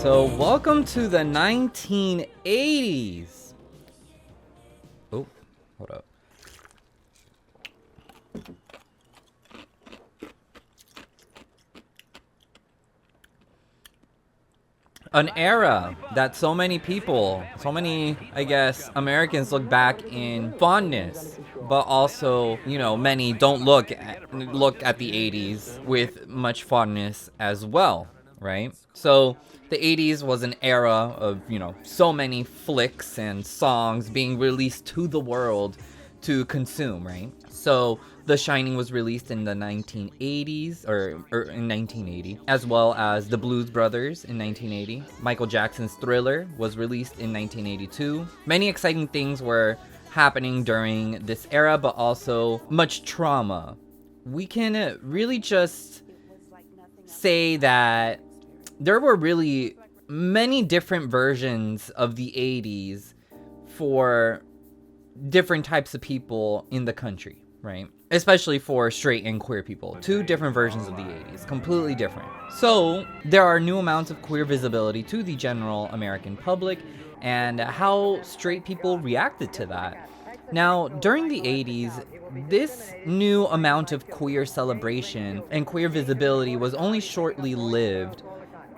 So, welcome to the 1980s. Oh, hold up. An era that so many people, I guess, Americans look back in fondness, but also, many don't look at the 80s with much fondness as well, right? So the 80s was an era of, so many flicks and songs being released to the world to consume, right? So The Shining was released in the 1980s, or in 1980, as well as The Blues Brothers in 1980. Michael Jackson's Thriller was released in 1982. Many exciting things were happening during this era, but also much trauma. We can really just say that there were really many different versions of the 80s for different types of people in the country, right? Especially for straight and queer people. Two different versions of the 80s, completely different. So there are new amounts of queer visibility to the general American public and how straight people reacted to that. Now, during the 80s, this new amount of queer celebration and queer visibility was only shortly lived,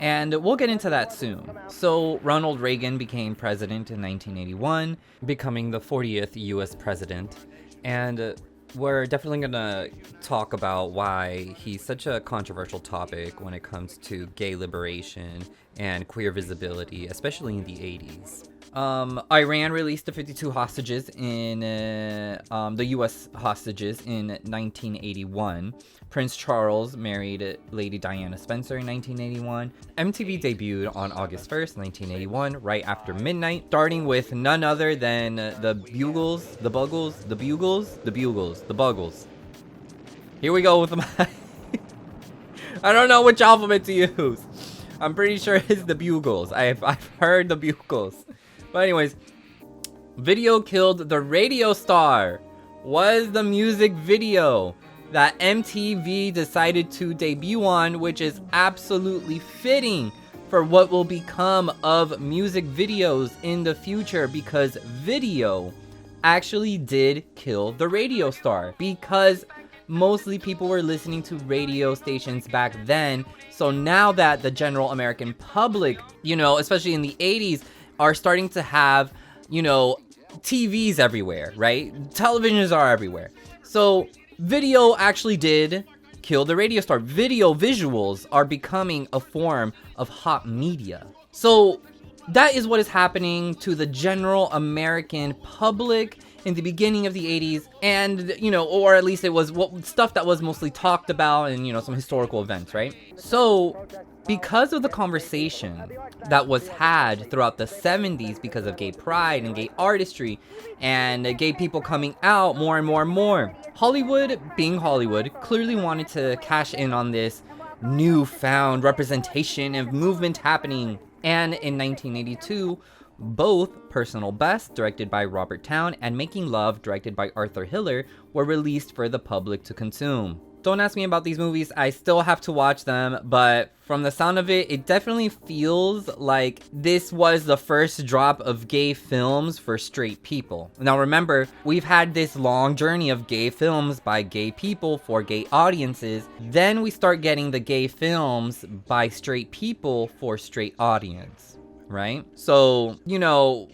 and we'll get into that soon. So Ronald Reagan became president in 1981, becoming the 40th US president, and we're definitely gonna talk about why he's such a controversial topic when it comes to gay liberation and queer visibility, especially in the 80s. Iran released the 52 hostages in the U.S. hostages in 1981. Prince Charles married Lady Diana Spencer in 1981. MTV debuted on August 1st, 1981, right after midnight, starting with none other than the Bugles. Here we go with my... I don't know which alphabet to use. I'm pretty sure it's the Bugles. I've heard the Bugles. But anyways, Video Killed the Radio Star was the music video that MTV decided to debut on, which is absolutely fitting for what will become of music videos in the future, because video actually did kill the radio star, because mostly people were listening to radio stations back then. So now that the general American public, especially in the 80s, are starting to have, TVs everywhere, right? Televisions are everywhere. So video actually did kill the radio star. Visuals are becoming a form of hot media. So that is what is happening to the general American public in the beginning of the 80s, and, or at least it was stuff that was mostly talked about, and, some historical events, right? So because of the conversation that was had throughout the 70s because of gay pride and gay artistry and gay people coming out more and more and more, Hollywood, being Hollywood, clearly wanted to cash in on this newfound representation and movement happening. And in 1982, both Personal Best, directed by Robert Towne, and Making Love, directed by Arthur Hiller, were released for the public to consume. Don't ask me about these movies, I still have to watch them, but from the sound of it, it definitely feels like this was the first drop of gay films for straight people. Now remember, we've had this long journey of gay films by gay people for gay audiences, then we start getting the gay films by straight people for straight audience, right? So,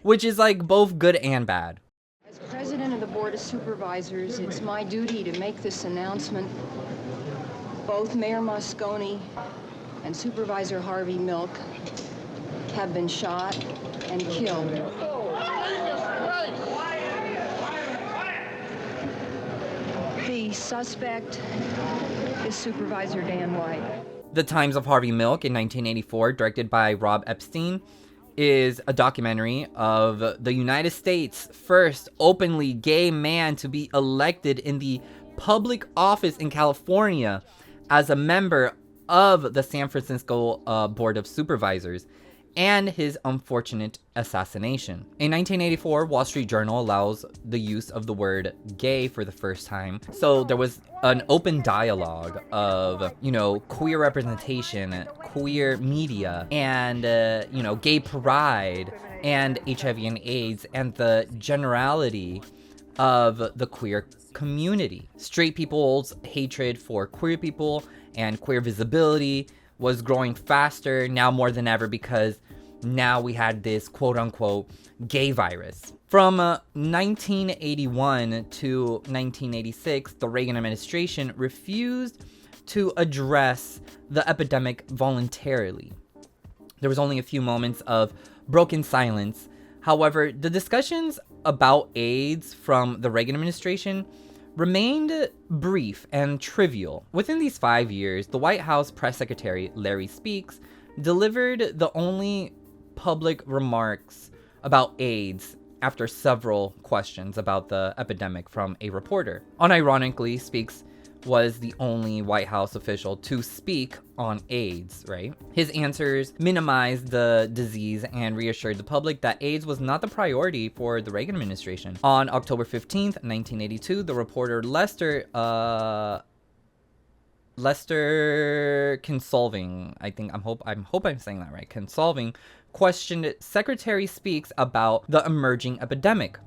which is like both good and bad. As president of the Board of Supervisors, it's my duty to make this announcement. Both Mayor Moscone and Supervisor Harvey Milk have been shot and killed. The suspect is Supervisor Dan White. The Times of Harvey Milk in 1984, directed by Rob Epstein, is a documentary of the United States' first openly gay man to be elected in the public office in California as a member of the San Francisco Board of Supervisors, and his unfortunate assassination. In 1984, Wall Street Journal allows the use of the word gay for the first time. So there was an open dialogue of, queer representation, queer media and, gay pride and HIV and AIDS and the generality of the queer community. Straight people's hatred for queer people and queer visibility was growing faster now more than ever because now we had this quote-unquote gay virus. From 1981 to 1986, the Reagan administration refused to address the epidemic voluntarily. There was only a few moments of broken silence. However, the discussions about AIDS from the Reagan administration remained brief and trivial. Within these 5 years, the White House press secretary, Larry Speakes, delivered the only public remarks about AIDS after several questions about the epidemic from a reporter. Unironically, Speakes was the only White House official to speak on AIDS, right? His answers minimized the disease and reassured the public that AIDS was not the priority for the Reagan administration. On October 15th, 1982, the reporter Lester Consolving, I hope I'm saying that right, Consolving, questioned Secretary Speakes about the emerging epidemic.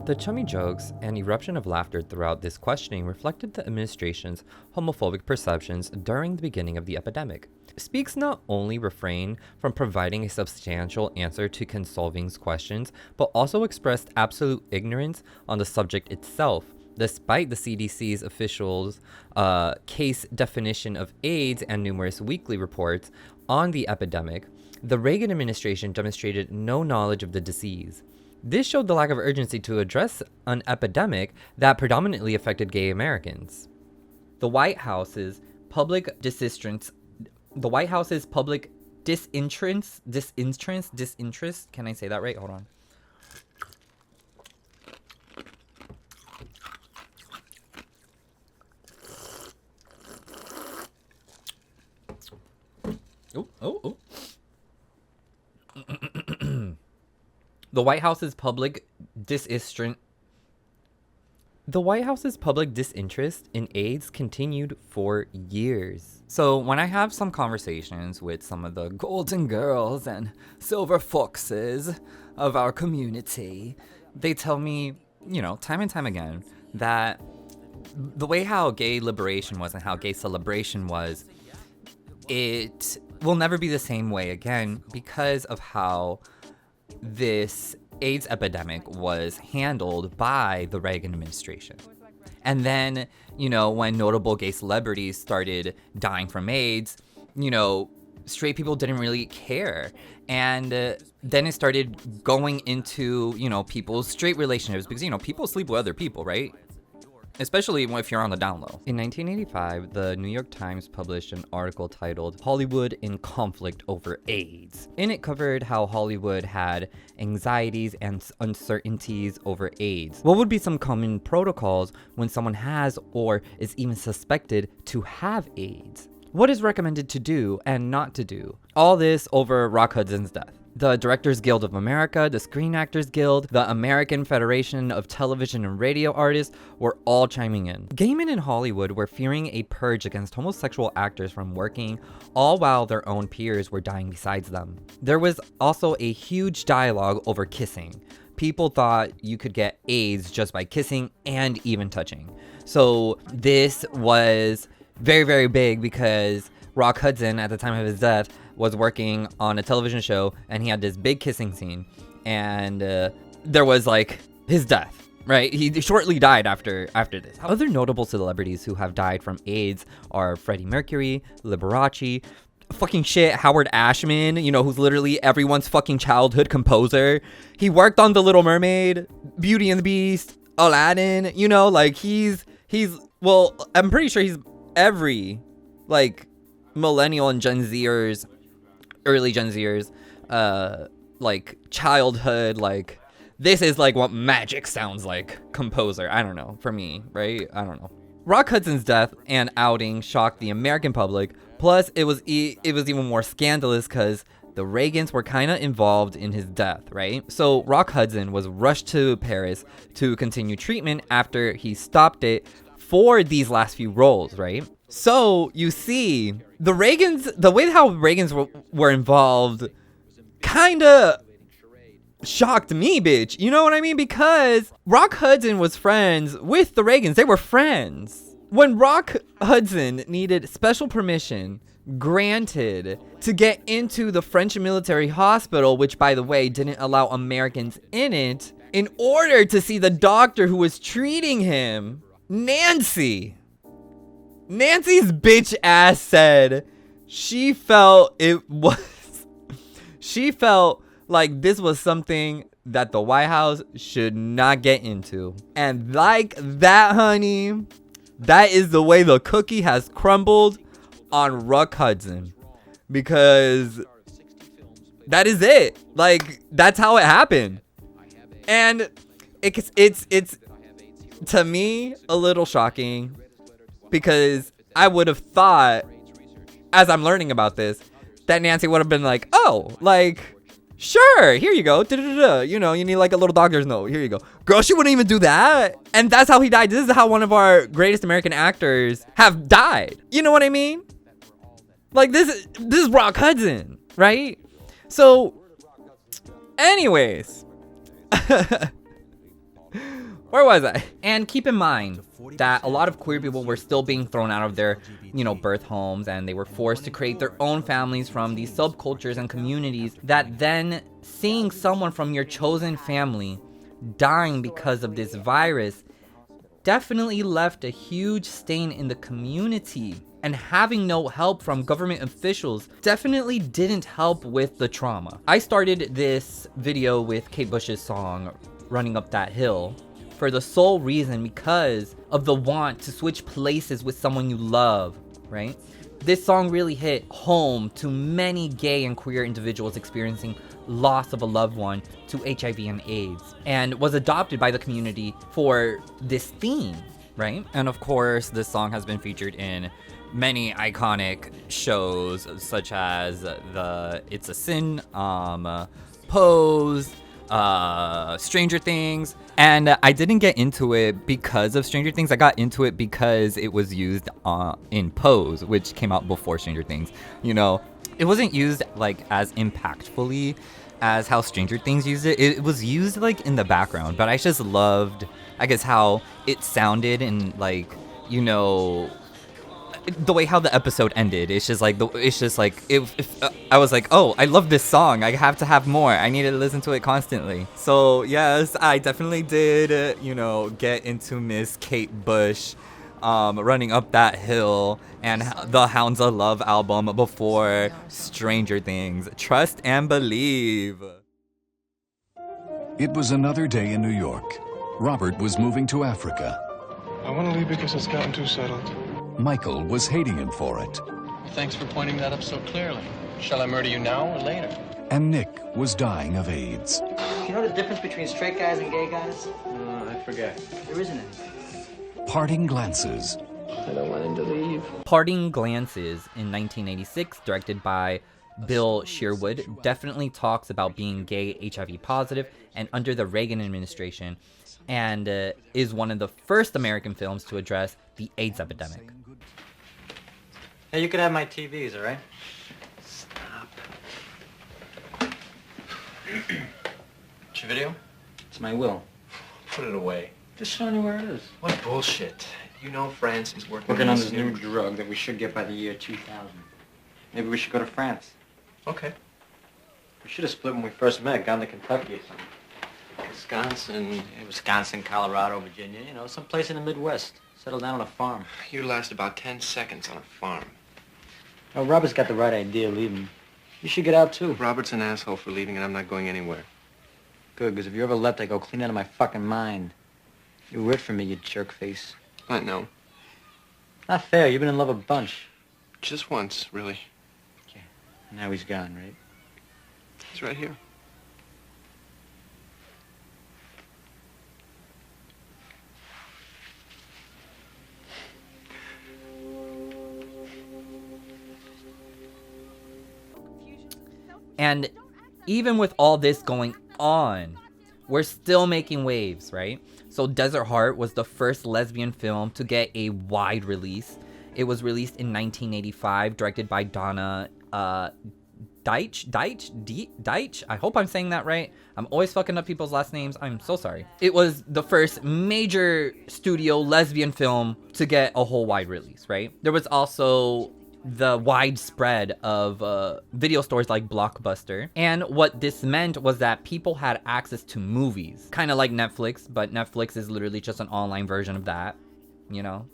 The chummy jokes and eruption of laughter throughout this questioning reflected the administration's homophobic perceptions during the beginning of the epidemic. Speakes not only refrained from providing a substantial answer to Consolving's questions, but also expressed absolute ignorance on the subject itself. Despite the CDC's officials' case definition of AIDS and numerous weekly reports on the epidemic, the Reagan administration demonstrated no knowledge of the disease. This showed the lack of urgency to address an epidemic that predominantly affected gay Americans. The White House's public disinterest, can I say that right? Hold on. Oh. The White House's public disinterest in AIDS continued for years. So when I have some conversations with some of the golden girls and silver foxes of our community, they tell me, time and time again, that the way how gay liberation was and how gay celebration was, it will never be the same way again because of how this AIDS epidemic was handled by the Reagan administration. And then, when notable gay celebrities started dying from AIDS, straight people didn't really care. And then it started going into, people's straight relationships because, people sleep with other people, right? Especially if you're on the down low. In 1985, the New York Times published an article titled "Hollywood in Conflict Over AIDS." In it covered how Hollywood had anxieties and uncertainties over AIDS. What would be some common protocols when someone has or is even suspected to have AIDS? What is recommended to do and not to do? All this over Rock Hudson's death. The Directors Guild of America, the Screen Actors Guild, the American Federation of Television and Radio Artists were all chiming in. Gay men in Hollywood were fearing a purge against homosexual actors from working, all while their own peers were dying besides them. There was also a huge dialogue over kissing. People thought you could get AIDS just by kissing and even touching. So this was very, very big because Rock Hudson, at the time of his death, was working on a television show, and he had this big kissing scene, and there was like his death, right? He shortly died after this. Other notable celebrities who have died from AIDS are Freddie Mercury, Liberace, fucking shit, Howard Ashman, you know, who's literally everyone's fucking childhood composer. He worked on The Little Mermaid, Beauty and the Beast, Aladdin, you know, like he's well, I'm pretty sure he's every like millennial and Gen Zers, early Gen Zers, like childhood, like this is like what magic sounds like composer. I don't know, for me, right? I don't know. Rock Hudson's death and outing shocked the American public. Plus, it was even more scandalous because the Reagans were kind of involved in his death, right? So Rock Hudson was rushed to Paris to continue treatment after he stopped it for these last few roles, right? So you see, the Reagans, the way how Reagans were involved kind of shocked me, bitch. You know what I mean? Because Rock Hudson was friends with the Reagans. They were friends. When Rock Hudson needed special permission granted to get into the French military hospital, which by the way didn't allow Americans in it, in order to see the doctor who was treating him, Nancy's bitch ass said she felt like this was something that the White House should not get into. And like that, honey, that is the way the cookie has crumbled on Rock Hudson, because that is it. Like, that's how it happened. And it's to me a little shocking, because I would have thought, as I'm learning about this, that Nancy would have been like, oh, like, sure, here you go. Da-da-da-da. You know, you need like a little doctor's note. Here you go. Girl, she wouldn't even do that. And that's how he died. This is how one of our greatest American actors have died. You know what I mean? Like, this is Rock Hudson, right? So, anyways. Where was I? And keep in mind that a lot of queer people were still being thrown out of their, birth homes, and they were forced to create their own families from these subcultures and communities, that then seeing someone from your chosen family dying because of this virus definitely left a huge stain in the community. And having no help from government officials definitely didn't help with the trauma. I started this video with Kate Bush's song, Running Up That Hill, for the sole reason because of the want to switch places with someone you love, right? This song really hit home to many gay and queer individuals experiencing loss of a loved one to HIV and AIDS, and was adopted by the community for this theme, right? And of course, this song has been featured in many iconic shows such as the It's a Sin, Pose, Stranger Things. And I didn't get into it because of Stranger Things. I got into it because it was used in Pose, which came out before Stranger Things. It wasn't used like as impactfully as how Stranger Things used it. It was used like in the background, but I just loved, I guess, how it sounded and like, the way how the episode ended. It's just like I was like, oh, I love this song. I have to have more. I need to listen to it constantly. So yes, I definitely did, get into Miss Kate Bush, Running Up That Hill, and the Hounds of Love album before Stranger Things. Trust and believe. It was another day in New York. Robert was moving to Africa. I want to leave because it's gotten too settled. Michael was hating him for it. Thanks for pointing that up so clearly. Shall I murder you now or later? And Nick was dying of AIDS. You know the difference between straight guys and gay guys? I forget. There isn't any. Parting glances. I don't want him to leave. Parting Glances in 1986, directed by Bill Sherwood, definitely talks about being gay, HIV positive, and under the Reagan administration, and is one of the first American films to address the AIDS epidemic. Hey, you could have my TVs, all right? Stop. It's your video? It's my will. Put it away. Just showing you where it is. What bullshit. You know France is working Working on this this new drug that we should get by the year 2000. Maybe we should go to France. Okay. We should have split when we first met, gone to Kentucky or something. Wisconsin, Colorado, Virginia, you know, someplace in the Midwest. Settle down on a farm. You last about 10 seconds on a farm. Oh, Robert's got the right idea leaving. You should get out, too. Robert's an asshole for leaving, and I'm not going anywhere. Good, because if you ever left, I'd go clean out of my fucking mind. You were it for me, you jerk face. I know. Not fair. You've been in love a bunch. Just once, really. Okay. Now he's gone, right? He's right here. And even with all this going on, we're still making waves, right? So Desert Heart was the first lesbian film to get a wide release. It was released in 1985, directed by Donna Deitch. I hope I'm saying that right. I'm always fucking up people's last names. I'm so sorry. It was the first major studio lesbian film to get a whole wide release, right? There was also the widespread of video stores like Blockbuster. And what this meant was that people had access to movies. Kind of like Netflix, but Netflix is literally just an online version of that, you know?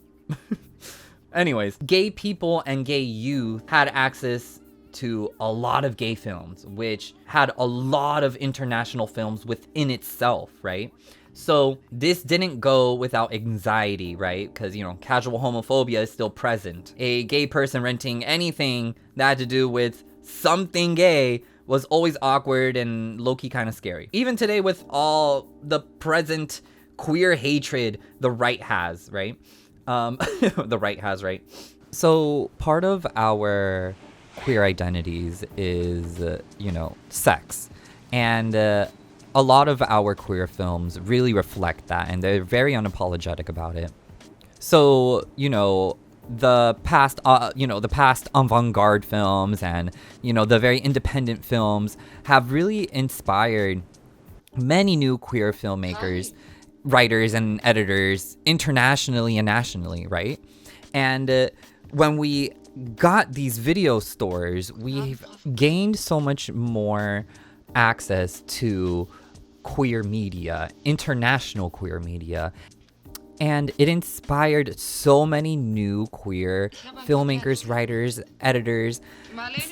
Anyways, gay people and gay youth had access to a lot of gay films, which had a lot of international films within itself, right? So this didn't go without anxiety, right? Because, you know, casual homophobia is still present. A gay person renting anything that had to do with something gay was always awkward and low-key kind of scary. Even today, with all the present queer hatred the right has, right? The right has, right? So part of our queer identities is, you know, sex. And a lot of our queer films really reflect that, and they're very unapologetic about it. So, you know, the past avant-garde films and, you know, the very independent films have really inspired many new queer filmmakers, writers, and editors internationally and nationally, right? And when we got these video stores, we've gained so much more access to queer media, international queer media, and it inspired so many new queer filmmakers, writers, editors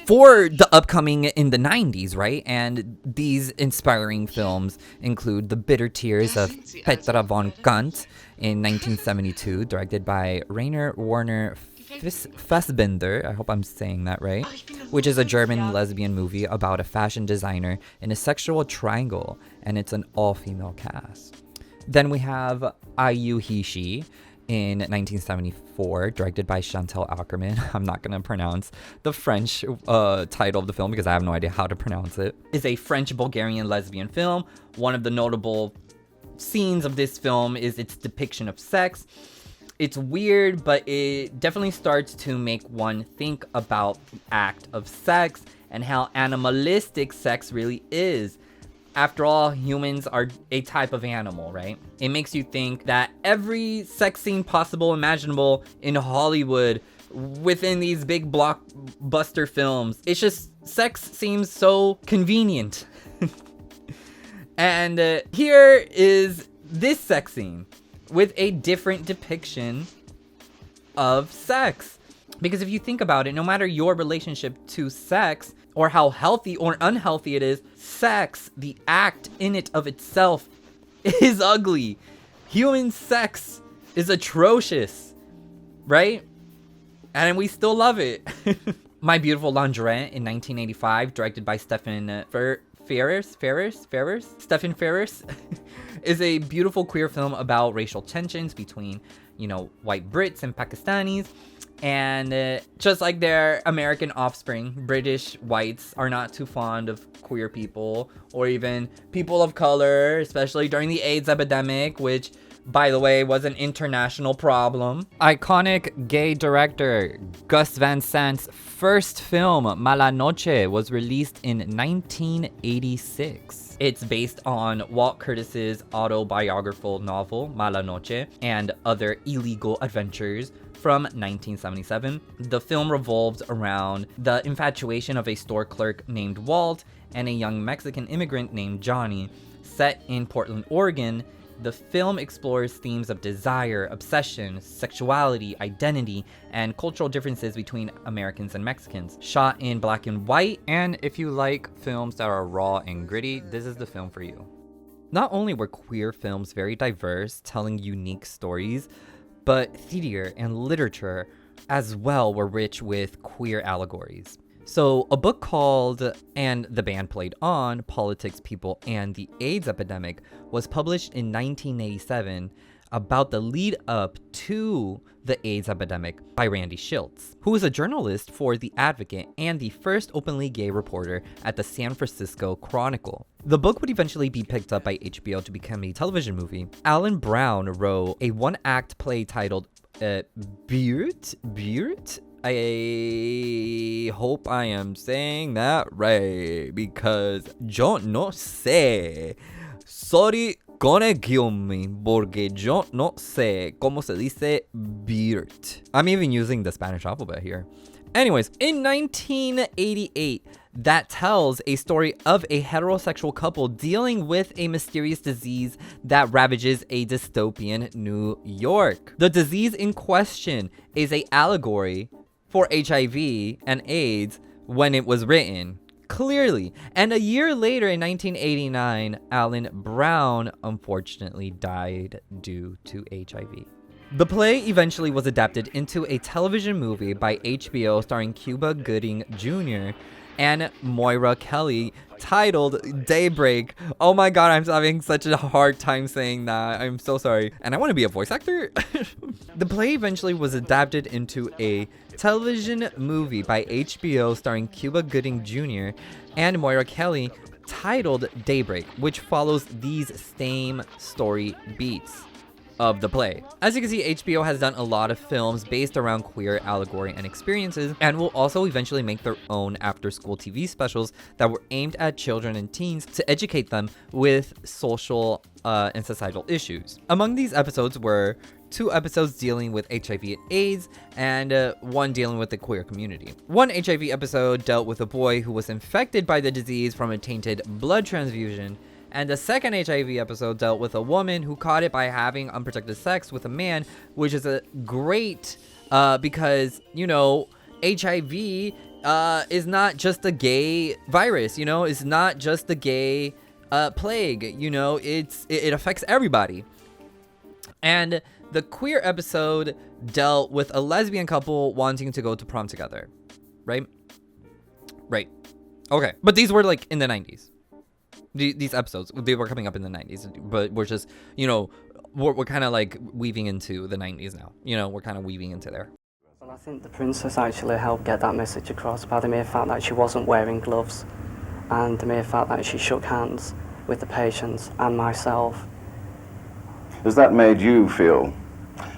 for the upcoming in the 90s, right? And these inspiring films include The Bitter Tears of Petra von Kant in 1972, directed by Rainer Werner Fassbinder, I hope I'm saying that right, which is a German lesbian movie about a fashion designer in a sexual triangle, and it's an all-female cast. Then we have Ayu Hishi in 1974, directed by Chantal Ackerman. I'm not going to pronounce the French title of the film because I have no idea how to pronounce it. It's a French-Bulgarian lesbian film. One of the notable scenes of this film is its depiction of sex. It's weird, but it definitely starts to make one think about the act of sex and how animalistic sex really is. After all, humans are a type of animal, right? It makes you think that every sex scene possible, imaginable in Hollywood within these big blockbuster films, it's just sex seems so convenient. And here is this sex scene with a different depiction of sex. Because if you think about it, no matter your relationship to sex or how healthy or unhealthy it is, sex, the act in it of itself, is ugly. Human sex is atrocious, right? And we still love it. My Beautiful Lingerie in 1985, directed by Stephen Ferris, is a beautiful queer film about racial tensions between white Brits and Pakistanis. And just like their American offspring, British whites are not too fond of queer people or even people of color, especially during the AIDS epidemic, which, by the way, was an international problem. Iconic gay director Gus Van Sant's first film, Mala Noche, was released in 1986. It's based on Walt Curtis's autobiographical novel, Mala Noche, and Other Illegal Adventures from 1977. The film revolves around the infatuation of a store clerk named Walt and a young Mexican immigrant named Johnny. Set in Portland, Oregon, the film explores themes of desire, obsession, sexuality, identity, and cultural differences between Americans and Mexicans. Shot in black and white, and if you like films that are raw and gritty, this is the film for you. Not only were queer films very diverse, telling unique stories, but theater and literature as well were rich with queer allegories. So a book called And the Band Played On, Politics, People, and the AIDS Epidemic was published in 1987 about the lead up to the AIDS epidemic by Randy Shilts, who was a journalist for The Advocate and the first openly gay reporter at the San Francisco Chronicle. The book would eventually be picked up by HBO to become a television movie. Alan Brown wrote a one-act play titled Beard? I hope I am saying that right, because yo no sé. Sorry, gonna kill me, porque yo no sé cómo se dice beard. I'm even using the Spanish alphabet here. Anyways, in 1988, that tells a story of a heterosexual couple dealing with a mysterious disease that ravages a dystopian New York. The disease in question is an allegory for HIV and AIDS when it was written, clearly. And a year later, in 1989, Alan Brown unfortunately died due to HIV. The play eventually was adapted into a television movie by HBO starring Cuba Gooding Jr. and Moira Kelly, titled Daybreak. Oh my god, I'm having such a hard time saying that. I'm so sorry. And I want to be a voice actor. The play eventually was adapted into a television movie by HBO starring Cuba Gooding Jr. and Moira Kelly, titled Daybreak, which follows these same story beats of the play. As you can see, HBO has done a lot of films based around queer allegory and experiences, and will also eventually make their own after-school TV specials that were aimed at children and teens to educate them with social and societal issues. Among these episodes were 2 episodes dealing with HIV and AIDS, and 1 dealing with the queer community. One HIV episode dealt with a boy who was infected by the disease from a tainted blood transfusion, and the second HIV episode dealt with a woman who caught it by having unprotected sex with a man, which is a great because, HIV is not just a gay virus, it's not just a gay plague, it affects everybody. And the queer episode dealt with a lesbian couple wanting to go to prom together, right? Right. Okay, but these were like in the 90s. These episodes, they were coming up in the 90s, but we're just, we're kind of like weaving into the 90s now. We're kind of weaving into there. Well, I think the princess actually helped get that message across by the mere fact that she wasn't wearing gloves and the mere fact that she shook hands with the patients and myself. Has that made you feel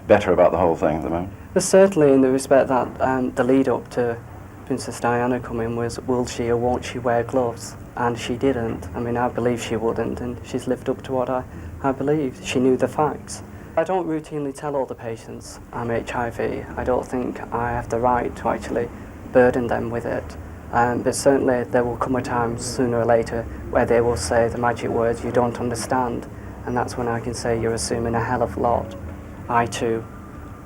better about the whole thing at the moment? But certainly in the respect that the lead up to Princess Diana coming was, will she or won't she wear gloves? And she didn't. I mean, I believe she wouldn't, and she's lived up to what I believed. She knew the facts. I don't routinely tell all the patients I'm HIV. I don't think I have the right to actually burden them with it. But certainly there will come a time sooner or later where they will say the magic words you don't understand, and that's when I can say you're assuming a hell of a lot. I too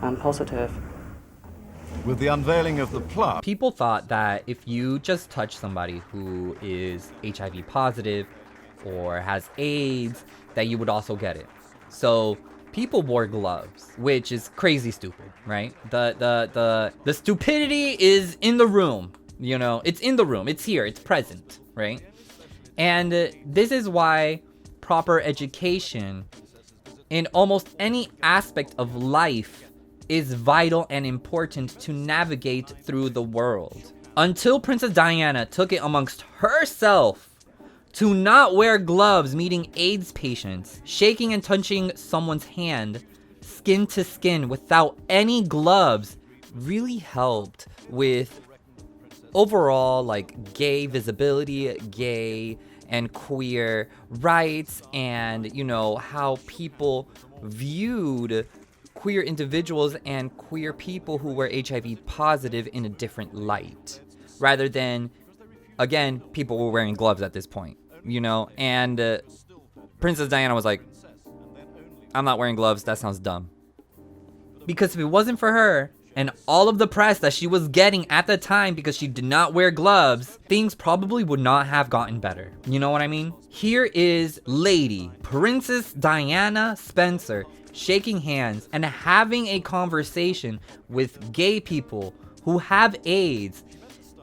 am positive. With the unveiling of the plot, people thought that if you just touch somebody who is HIV positive or has AIDS, that you would also get it. So people wore gloves, which is crazy stupid, right? The stupidity is in the room, it's in the room, it's here, it's present, right? And this is why proper education in almost any aspect of life is vital and important to navigate through the world. Until Princess Diana took it amongst herself to not wear gloves meeting AIDS patients, shaking and touching someone's hand skin to skin without any gloves really helped with overall like gay visibility, gay and queer rights, and you know how people viewed queer individuals and queer people who were HIV positive in a different light, rather than, again, people were wearing gloves at this point, you know. And Princess Diana was like, I'm not wearing gloves, that sounds dumb. Because if it wasn't for her and all of the press that she was getting at the time because she did not wear gloves, things probably would not have gotten better. You know what I mean? Here is Lady Princess Diana Spencer shaking hands and having a conversation with gay people who have AIDS.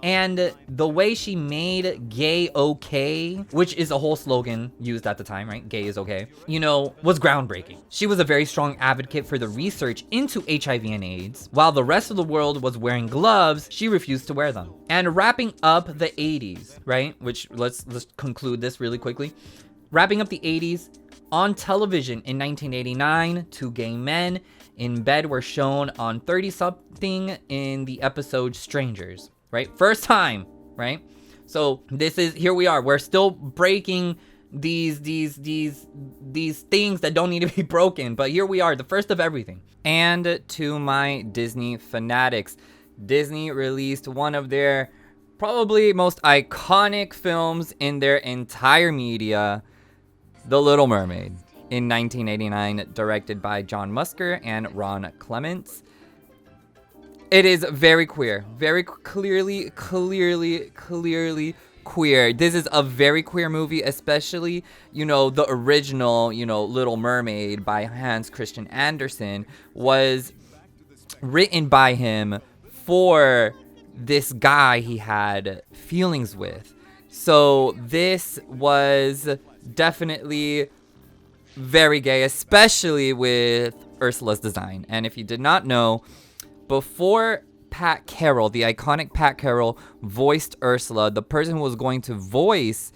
And the way she made gay okay, which is a whole slogan used at the time, right? Gay is okay, you know, was groundbreaking. She was a very strong advocate for the research into HIV and AIDS. While the rest of the world was wearing gloves, she refused to wear them. And wrapping up the 80s, right? Which let's conclude this really quickly. Wrapping up the 80s, on television in 1989, two gay men in bed were shown on 30-something in the episode Strangers. Right? First time, right? So this is, here we are. We're still breaking these things that don't need to be broken. But here we are, the first of everything. And to my Disney fanatics, Disney released one of their probably most iconic films in their entire media, The Little Mermaid, in 1989, directed by John Musker and Ron Clements. It is very queer, very clearly queer. This is a very queer movie, especially, you know, the original, you know, Little Mermaid by Hans Christian Andersen was written by him for this guy he had feelings with. So this was definitely very gay, especially with Ursula's design. And if you did not know, before Pat Carroll, the iconic Pat Carroll, voiced Ursula, the person who was going to voice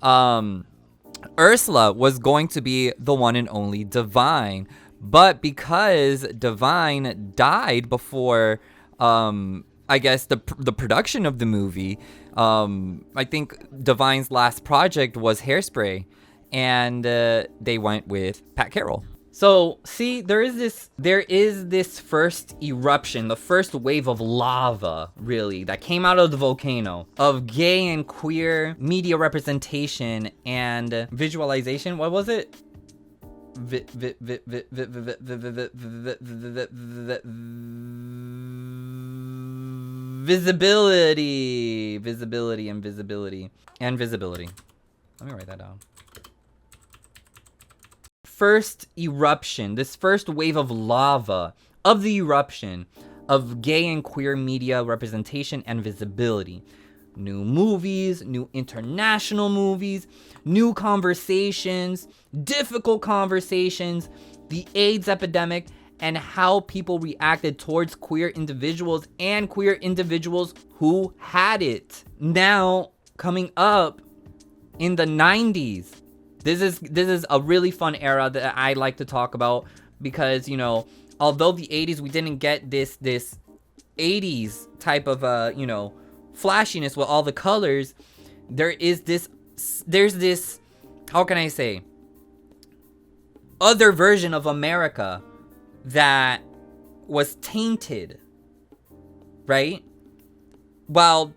Ursula was going to be the one and only Divine. But because Divine died before, I guess, the production of the movie, I think Divine's last project was Hairspray, and they went with Pat Carroll. So, see, there is this first eruption, the first wave of lava, really, that came out of the volcano, of gay and queer media representation and visualization. What was it? Visibility. Let me write that down. First eruption, this first wave of lava, of the eruption of gay and queer media representation and visibility. New movies, new international movies, new conversations, difficult conversations, the AIDS epidemic, and how people reacted towards queer individuals and queer individuals who had it. Now, coming up in the 90s, This is a really fun era that I like to talk about because, you know, although the 80s we didn't get this 80s type of you know, flashiness with all the colors, there's this, how can I say, other version of America that was tainted, right? While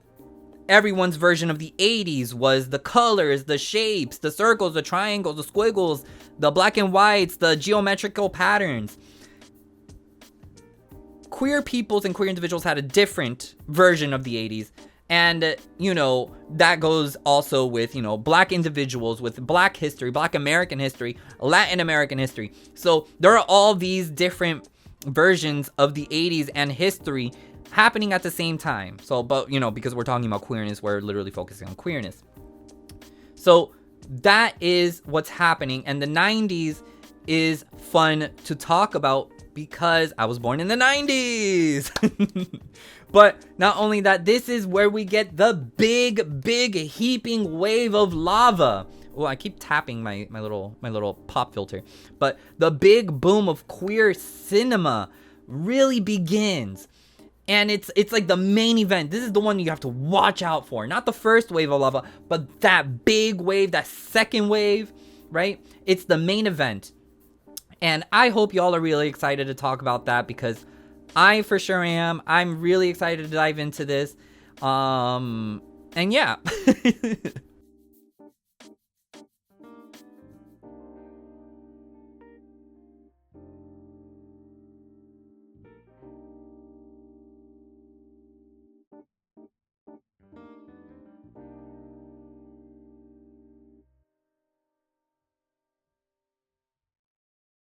everyone's version of the 80s was the colors, the shapes, the circles, the triangles, the squiggles, the black and whites, the geometrical patterns. Queer peoples and queer individuals had a different version of the 80s. And, you know, that goes also with, you know, black individuals with black history, black American history, Latin American history. So there are all these different versions of the 80s and history happening at the same time. So, but, you know, because we're talking about queerness, we're literally focusing on queerness. So that is what's happening. And the 90s is fun to talk about because I was born in the 90s. But not only that, this is where we get the big heaping wave of lava. Oh, I keep tapping my little pop filter. But the big boom of queer cinema really begins. And it's like the main event. This is the one you have to watch out for. Not the first wave of lava, but that big wave, that second wave, right? It's the main event. And I hope y'all are really excited to talk about that because I for sure am. I'm really excited to dive into this. And yeah.